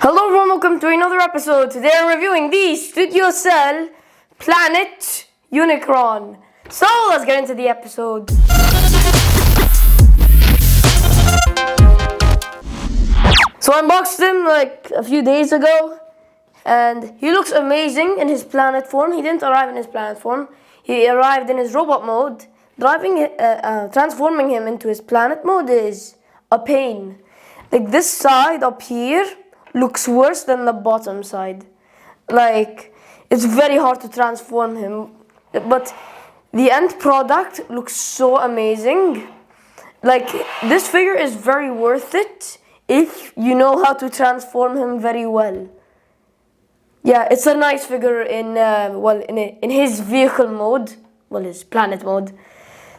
Hello everyone, welcome to another episode. Today I'm reviewing the Studio Cell Planet Unicron. So let's get into the episode. So I unboxed him like a few days ago, and he looks amazing in his planet form. He didn't arrive in his planet form. He arrived in his robot mode. Transforming him into his planet mode is a pain. Like this side up here looks worse than the bottom side. Like, it's very hard to transform him, but the end product looks so amazing. Like, this figure is very worth it if you know how to transform him very well. Yeah, it's a nice figure in his vehicle mode, his planet mode.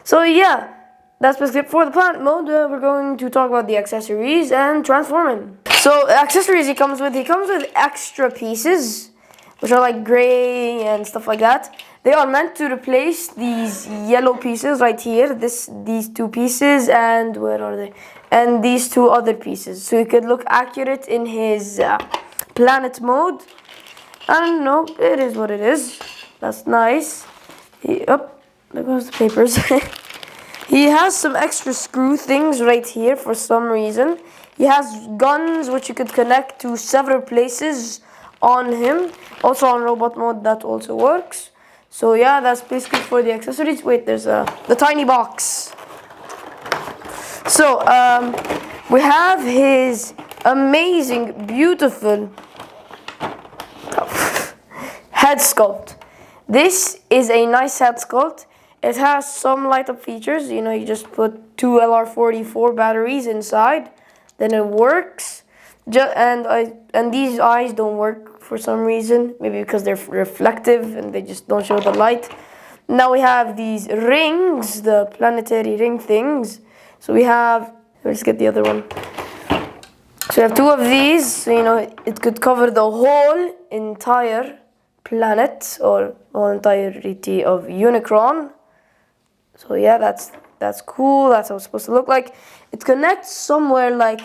So yeah, that's basically it for the planet mode. We're going to talk about the accessories and transform him. So accessories he comes with extra pieces, which are like gray and stuff like that. They are meant to replace these yellow pieces right here. These two pieces, and where are they? And these two other pieces, so he could look accurate in his planet mode. I don't know, it is what it is. That's nice. There goes the papers. He has some extra screw things right here for some reason. He has guns which you could connect to several places on him. Also on robot mode that also works. So yeah, that's basically for the accessories. Wait, there's the tiny box. So we have his amazing, beautiful head sculpt. This is a nice head sculpt. It has some light up features. You know, you just put two LR44 batteries inside, then it works. And these eyes don't work for some reason, maybe because they're reflective and they just don't show the light. Now we have these rings, the planetary ring things. So we have, let's get the other one. So we have two of these, so you know it could cover the whole entire planet or whole entirety of Unicron. So yeah, that's cool. That's how it's supposed to look like. It connects somewhere, like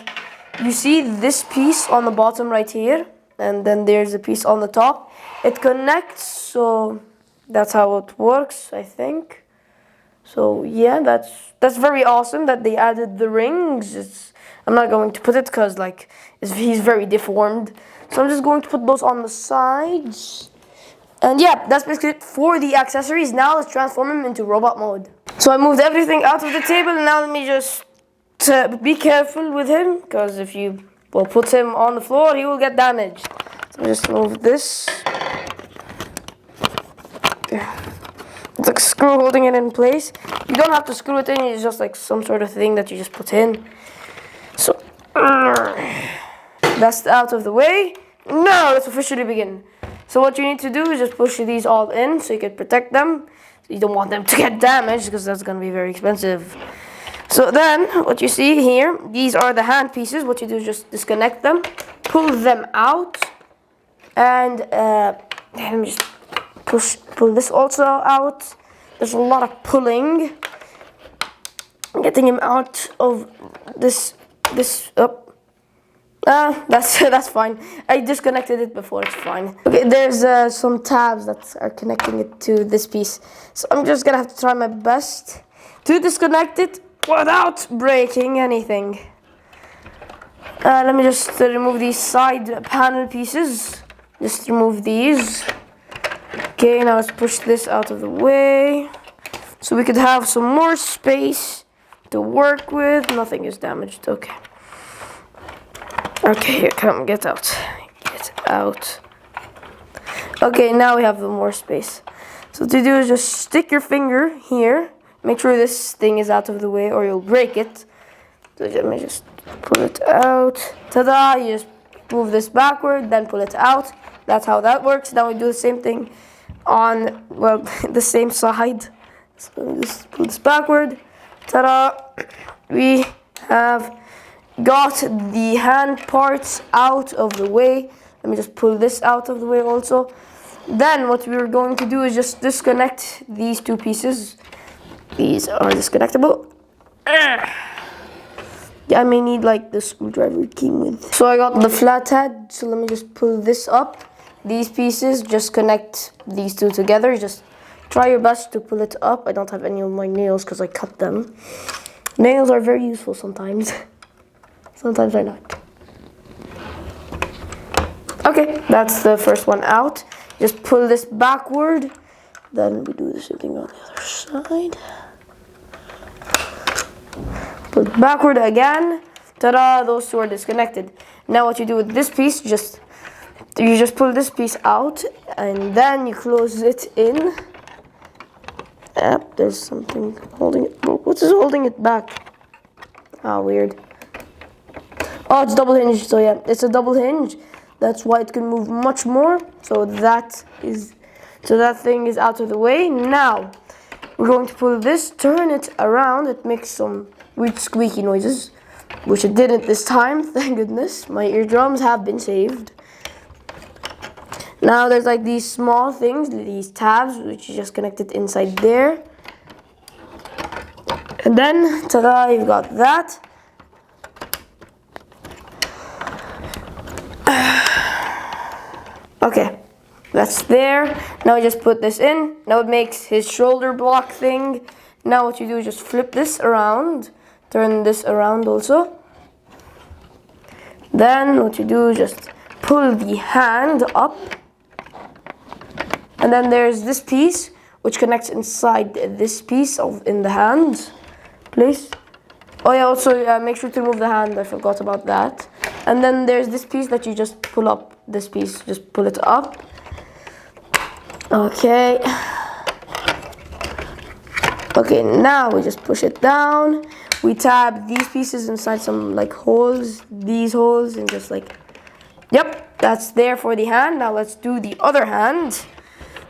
you see this piece on the bottom right here, and then there's a piece on the top. It connects, so that's how it works, I think. So yeah, that's very awesome that they added the rings. I'm not going to put it because he's very deformed. So I'm just going to put those on the sides. And yeah, that's basically it for the accessories. Now let's transform him into robot mode. So I moved everything out of the table, and now let me just be careful with him, because if you put him on the floor, he will get damaged. So just move this. It's like a screw holding it in place. You don't have to screw it in, it's just like some sort of thing that you just put in. So that's out of the way. Now let's officially begin. So what you need to do is just push these all in so you can protect them. You don't want them to get damaged because that's going to be very expensive. So then what you see here, these are the hand pieces. What you do is just disconnect them, pull them out, and let me just pull this also out. There's a lot of pulling, getting him out of this up. That's fine. I disconnected it before, it's fine. Okay, there's some tabs that are connecting it to this piece. So I'm just gonna have to try my best to disconnect it without breaking anything. Let me just remove these side panel pieces. Just remove these. Okay, now let's push this out of the way, so we could have some more space to work with. Nothing is damaged, okay. Okay, here, come, get out. Get out. Okay, now we have more space. So what you do is just stick your finger here. Make sure this thing is out of the way or you'll break it. So let me just pull it out. Tada! You just move this backward, then pull it out. That's how that works. Now we do the same thing on, the same side. So just pull this backward. Tada! We have got the hand parts out of the way. Let me just pull this out of the way also. Then what we're going to do is just disconnect these two pieces. These are disconnectable. I may need like the screwdriver it came with. So I got the flathead, so let me just pull this up. These pieces, just connect these two together. Just try your best to pull it up. I don't have any of my nails because I cut them. Nails are very useful sometimes. Sometimes they're not. Okay, that's the first one out. Just pull this backward. Then we do the same thing on the other side. Pull it backward again. Ta-da! Those two are disconnected. Now what you do with this piece, you just pull this piece out and then you close it in. Yep, there's something holding it. What's holding it back? Ah, weird. Oh, it's double hinged. So yeah, it's a double hinge. That's why it can move much more. So that thing is out of the way. Now we're going to pull this, turn it around. It makes some weird squeaky noises, which it didn't this time. Thank goodness. My eardrums have been saved. Now there's like these small things, these tabs, which you just connect it inside there. And then, ta-da, you've got that. Okay, that's there. Now just put this in. Now it makes his shoulder block thing. Now what you do is just flip this around. Turn this around also. Then what you do is just pull the hand up. And then there's this piece, which connects inside this piece in the hand place. Oh yeah, also make sure to remove the hand. I forgot about that. And then there's this piece that you just pull up. This piece, just pull it up. Okay. Okay, now we just push it down. We tab these pieces inside some like holes, these holes, and just like, yep, that's there for the hand. Now let's do the other hand,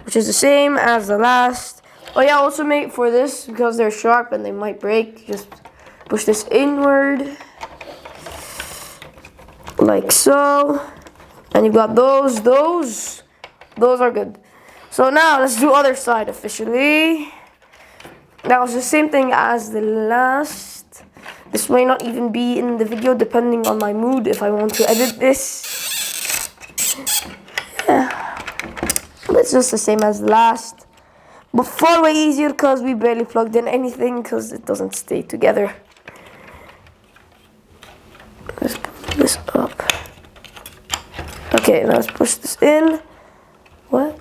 which is the same as the last. Oh yeah, also make for this, because they're sharp and they might break, just push this inward, like so. And you've got those are good. So now let's do other side officially. That was the same thing as the last. This may not even be in the video depending on my mood if I want to edit this. Yeah. It's just the same as the last. But far way easier because we barely plugged in anything because it doesn't stay together. Let's put this up. Okay, now let's push this in. What?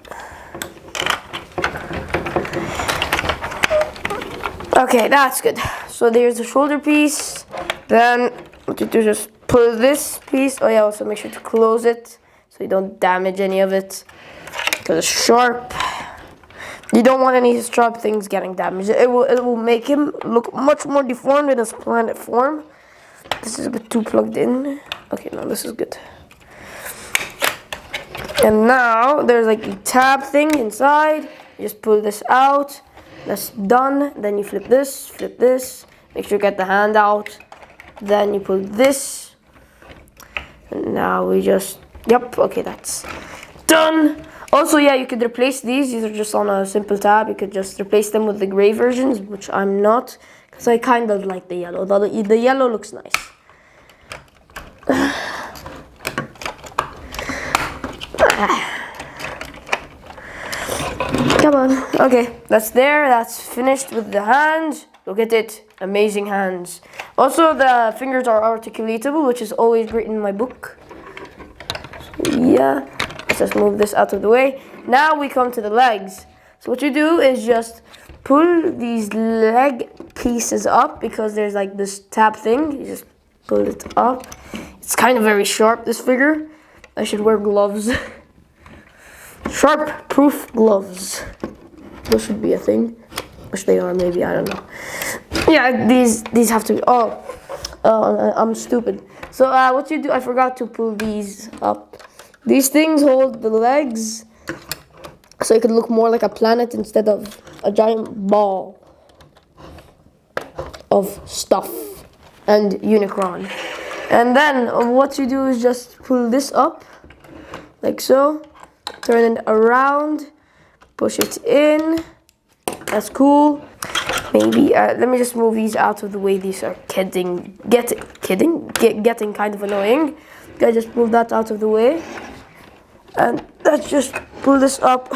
Okay, that's good. So there's the shoulder piece. Then what you do is just pull this piece. Oh yeah, also make sure to close it so you don't damage any of it because it's sharp. You don't want any sharp things getting damaged. It will make him look much more deformed in his planet form. This is a bit too plugged in. Okay, now this is good. And now there's like a tab thing inside. You just pull this out. That's done. Then you flip this. Make sure you get the hand out. Then you pull this. And now we just, yep, okay, that's done. Also, yeah, you could replace these. These are just on a simple tab. You could just replace them with the gray versions, which I'm not, because I kind of like the yellow. The yellow looks nice. Come on. Okay, that's there. That's finished with the hand. Look at it. Amazing hands. Also, the fingers are articulatable, which is always great in my book. So, yeah. Let's just move this out of the way. Now we come to the legs. So what you do is just pull these leg pieces up because there's like this tab thing. You just pull it up. It's kind of very sharp, this figure. I should wear gloves. Sharp proof gloves. Those should be a thing. Which they are, maybe, I don't know. Yeah, these have to be, I'm stupid. So what you do, I forgot to pull these up. These things hold the legs so it could look more like a planet instead of a giant ball of stuff and Unicron. And then what you do is just pull this up like so, turn it around, push it in. That's cool. maybe let me just move these out of the way. These are getting kind of annoying. I just move that out of the way, and let's just pull this up.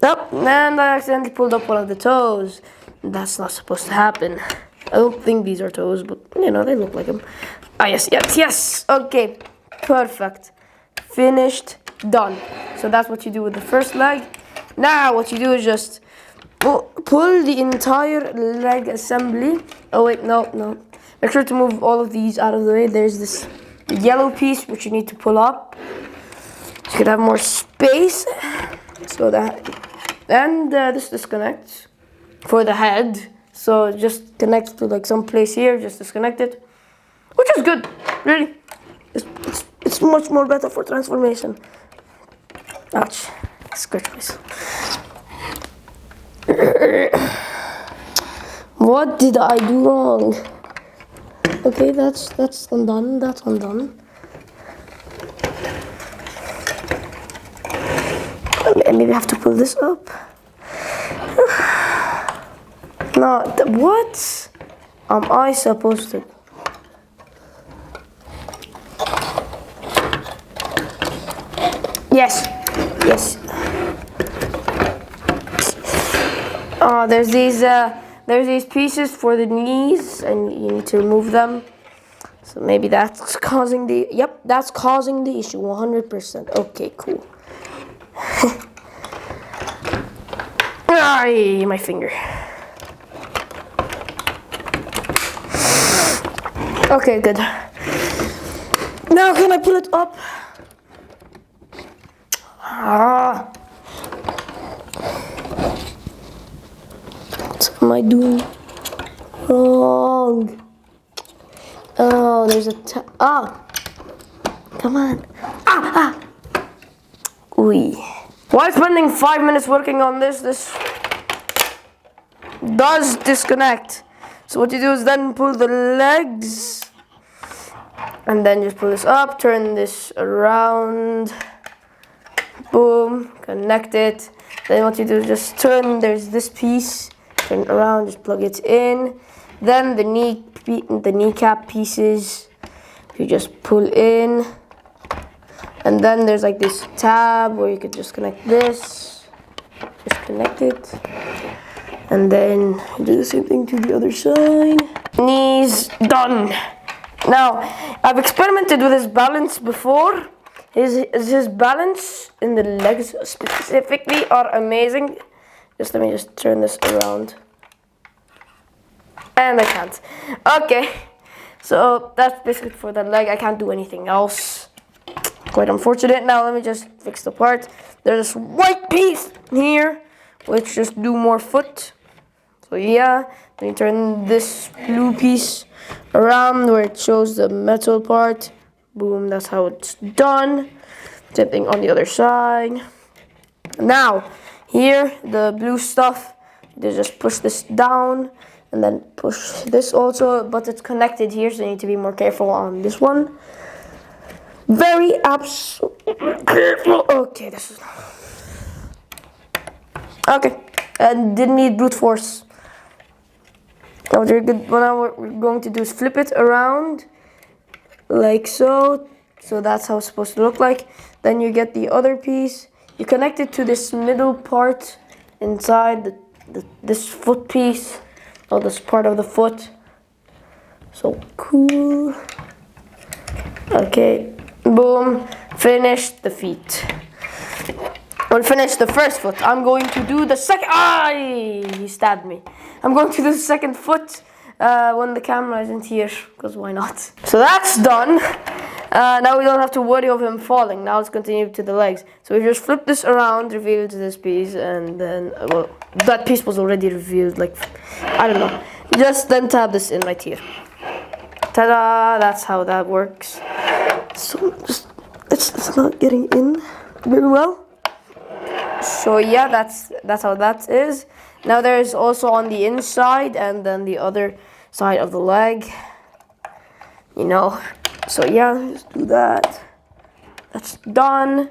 Nope, and I accidentally pulled up one of the toes. That's not supposed to happen. I don't think these are toes, but you know, they look like them. Ah, yes. Okay, perfect. Finished, done. So that's what you do with the first leg. Now what you do is just pull the entire leg assembly. Oh wait, no. Make sure to move all of these out of the way. There's this yellow piece which you need to pull up, so you can have more space. So that, and this disconnects for the head. So just connect to like some place here. Just disconnect it, which is good. Really, it's much more better for transformation. Ouch, scratch myself. What did I do wrong? Okay, that's undone. That's undone. Maybe I have to pull this up. No, what am I supposed to? Yes. Oh, there's these pieces for the knees, and you need to remove them. So maybe that's causing the. Yep, that's causing the issue. 100%. Okay, cool. Ay, my finger. Okay, good. Now can I pull it up? What am I doing wrong? Oh, there's a come on. Ooh. While spending 5 minutes working on this does disconnect. So what you do is then pull the legs, and then just pull this up, turn this around, boom, connect it. Then what you do is just turn, there's this piece, turn it around, just plug it in. Then the kneecap pieces, you just pull in. And then there's like this tab where you could just connect this, just connect it. And then do the same thing to the other side. Knees, done. Now, I've experimented with his balance before. His balance in the legs specifically are amazing. Just let me just turn this around. And I can't. Okay, so that's basically for the leg. I can't do anything else. Quite unfortunate. Now let me just fix the part. There's this white piece here, which just do more foot. So yeah, then you turn this blue piece around where it shows the metal part. Boom, that's how it's done. Same thing on the other side. Now, here, the blue stuff, you just push this down and then push this also, but it's connected here, so you need to be more careful on this one. Very careful. Okay, this is... Okay, and didn't need brute force. Now what we're going to do is flip it around like so. So that's how it's supposed to look like. Then you get the other piece. You connect it to this middle part inside this foot piece, or this part of the foot. So cool. Okay, boom. Finished the feet. We'll finish the first foot. I'm going to do the second. He stabbed me. I'm going to do the second foot when the camera isn't here, because why not? So that's done. Now we don't have to worry of him falling. Now let's continue to the legs. So we just flip this around, reveal this piece, and then, well, that piece was already revealed, like, I don't know. Just then tab this in right here. Tada! That's how that works. So just, it's not getting in very well. So yeah, that's how that is. Now there's also on the inside and then the other side of the leg. You know. So yeah, just do that. That's done.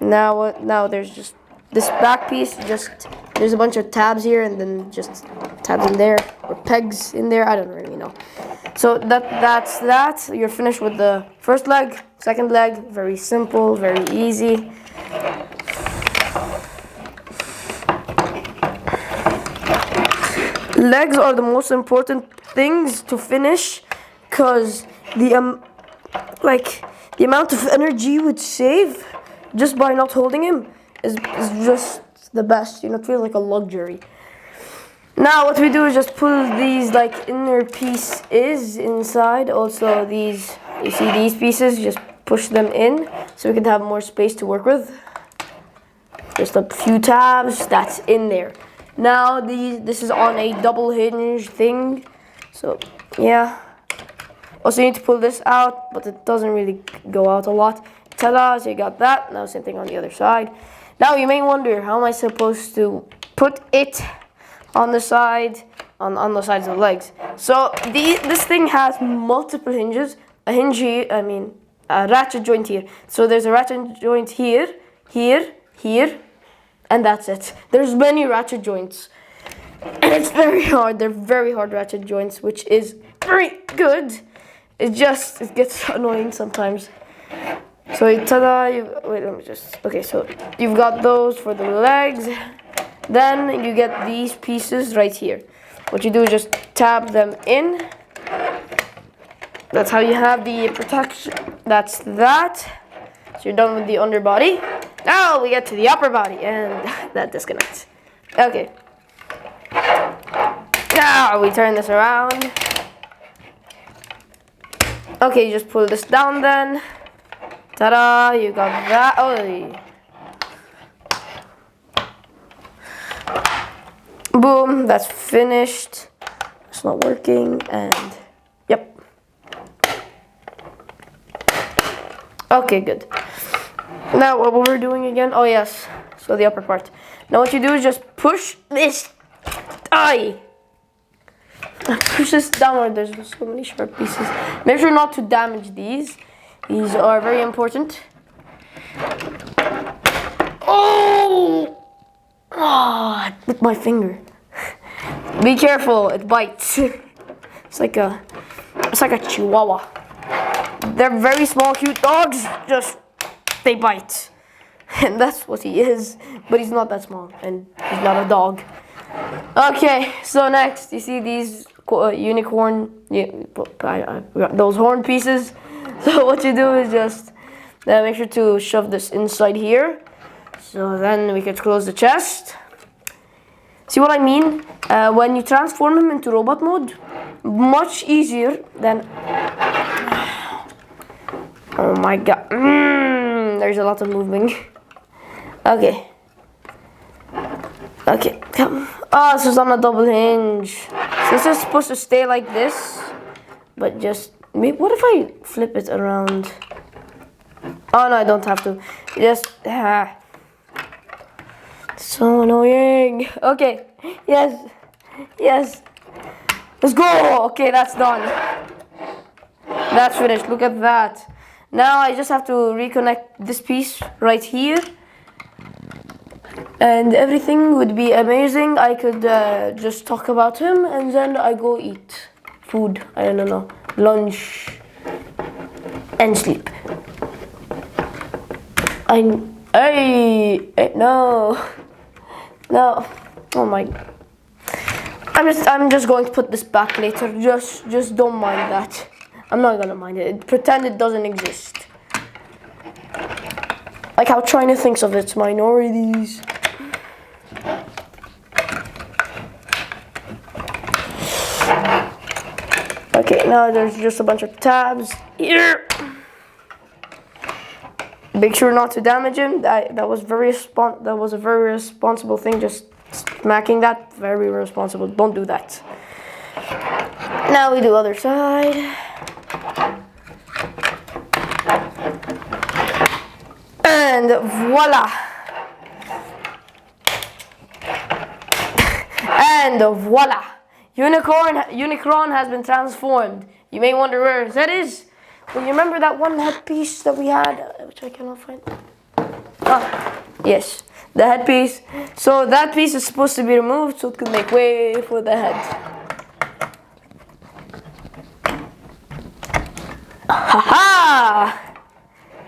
Now there's just this back piece, just there's a bunch of tabs here, and then just tabs in there or pegs in there. I don't really know. So that's that. You're finished with the first leg, second leg. Very simple, very easy. Legs are the most important things to finish, because the amount of energy you would save just by not holding him is just the best. You know, it feels like a luxury. Now what we do is just pull these like inner pieces inside. Also these, you see these pieces, just push them in so we can have more space to work with. Just a few tabs, that's in there. Now this is on a double hinge thing, so yeah. Also you need to pull this out, but it doesn't really go out a lot. Ta-da, so you got that. Now same thing on the other side. Now you may wonder, how am I supposed to put it on the side, on the sides of the legs? So this thing has multiple hinges. A hinge here, a ratchet joint here. So there's a ratchet joint here, here, here, and that's it. There's many ratchet joints, and it's very hard. They're very hard ratchet joints, which is very good. It gets annoying sometimes. So ta-da, wait, let me just, okay, so you've got those for the legs. Then you get these pieces right here. What you do is just tab them in. That's how you have the protection. That's that. So you're done with the underbody. Now we get to the upper body, and that disconnects. Okay. Now we turn this around. Okay, you just pull this down then. Ta-da, you got that. Oh. Boom, that's finished. It's not working, and yep. Okay, good. Now what we're doing again, oh yes, so the upper part. Now what you do is just push this, push this downward. There's so many sharp pieces. Make sure not to damage these. These are very important. Oh! Ah, with my finger. Be careful, it bites. It's like a chihuahua. They're very small, cute dogs. Just they bite, and that's what he is. But he's not that small, and he's not a dog. Okay, so next you see these unicorn, those horn pieces. So what you do is just make sure to shove this inside here. So then we can close the chest. See what I mean? When you transform him into robot mode, much easier than... Oh my god. There's a lot of moving. Okay. Okay, come. Oh, this is on a double hinge. So this is supposed to stay like this, but just... Maybe, what if I flip it around? Oh no, I don't have to. Just... So annoying. Okay. Yes. Yes. Let's go. Okay, that's done. That's finished. Look at that. Now I just have to reconnect this piece right here, and everything would be amazing. I could just talk about him, and then I go eat food. I don't know, lunch, and sleep. No. Oh my. I'm just going to put this back later. Just don't mind that. I'm not gonna mind it. Pretend it doesn't exist. Like how China thinks of its minorities. Okay, now there's just a bunch of tabs here. Make sure not to damage him. That was a very responsible thing. Just smacking that, very responsible. Don't do that. Now we do other side. And voila! And voila! Unicron has been transformed. You may wonder where that is. Well, you remember that one headpiece that we had, which I cannot find? Ah, yes. the headpiece. So that piece is supposed to be removed so it can make way for the head. Haha!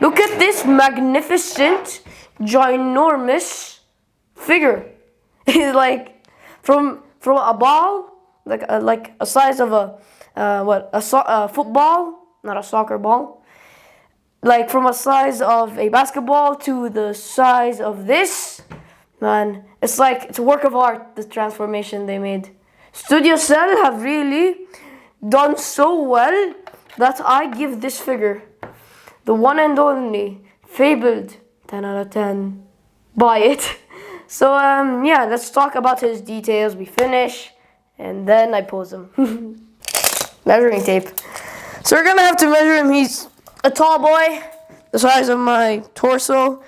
Look at this magnificent, ginormous figure. It's like from a ball, like a size of a football, not a soccer ball. Like from a size of a basketball to the size of this. Man, it's a work of art, the transformation they made. Studio Cell have really done so well that I give this figure the one and only fabled 10 out of 10. Buy it. So yeah, let's talk about his details. We finish and then I pose him. Measuring tape. So we're gonna have to measure him. He's a tall boy, the size of my torso.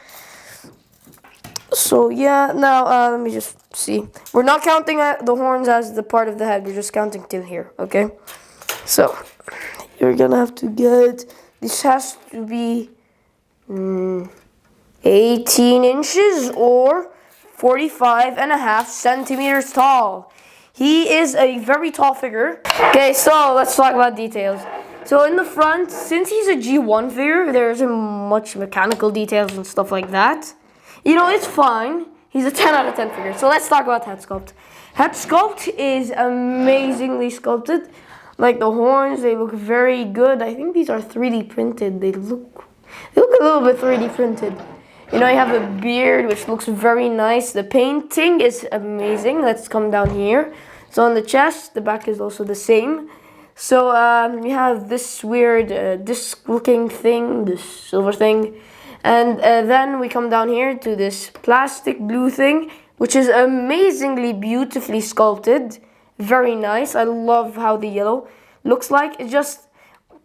So yeah, now let me just see. We're not counting the horns as the part of the head. We're just counting till here, okay? So you're gonna have to get, this has to be 18 inches or 45.5 centimeters tall. He is a very tall figure. Okay, so let's talk about details. So in the front, since he's a G1 figure, there isn't much mechanical details and stuff like that. You know, it's fine. He's a 10 out of 10 figure. So let's talk about head sculpt. Head sculpt is amazingly sculpted. Like the horns, they look very good. I think these are 3D printed. They look a little bit 3D printed. You know, you have the beard, which looks very nice. The painting is amazing. Let's come down here. So on the chest, the back is also the same. So you have this weird disc-looking thing, this silver thing. And then we come down here to this plastic blue thing, which is amazingly beautifully sculpted. Very nice. I love how the yellow looks like. It's just,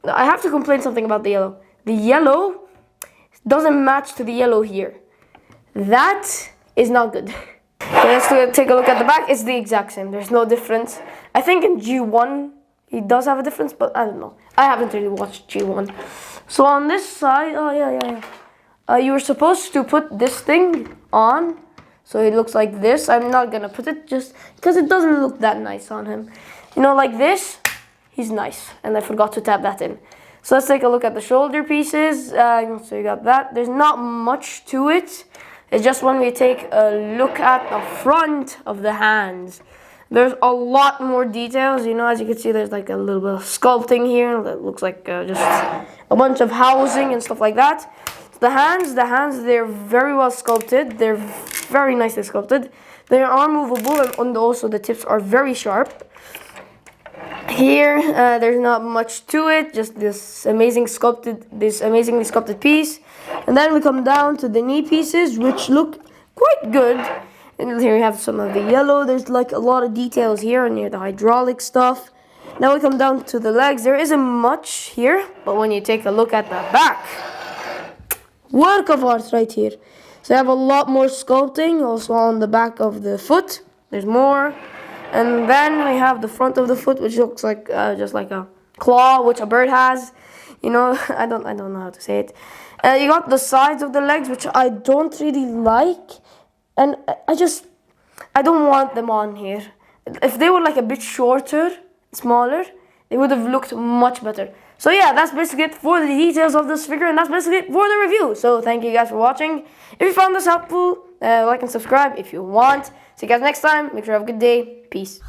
I have to complain something about the yellow. The yellow doesn't match to the yellow here. That is not good. Okay, let's take a look at the back. It's the exact same. There's no difference. I think in G1 he does have a difference, but I don't know. I haven't really watched G1. So on this side, oh yeah. You were supposed to put this thing on, so it looks like this. I'm not gonna put it just because it doesn't look that nice on him. You know, like this, he's nice, and I forgot to tap that in. So let's take a look at the shoulder pieces. So you got that. There's not much to it. It's just when we take a look at the front of the hands, there's a lot more details. You know, as you can see, there's like a little bit of sculpting here that looks like just a bunch of housing and stuff like that. The hands, they're very well sculpted. They're very nicely sculpted. They are movable, and also the tips are very sharp. Here, there's not much to it, just this amazingly sculpted piece. And then we come down to the knee pieces, which look quite good. And here we have some of the yellow. There's like a lot of details here and near the hydraulic stuff. Now we come down to the legs. There isn't much here, but when you take a look at the back, work of art right here. So I have a lot more sculpting also on the back of the foot. There's more. And then we have the front of the foot, which looks like just like a claw, which a bird has. You know, I don't know how to say it. You got the sides of the legs, which I don't really like, and I don't want them on here. If they were like a bit shorter, smaller, they would have looked much better. So yeah, that's basically it for the details of this figure, and that's basically it for the review. So thank you guys for watching. If you found this helpful, like and subscribe if you want. See you guys next time. Make sure you have a good day. Peace.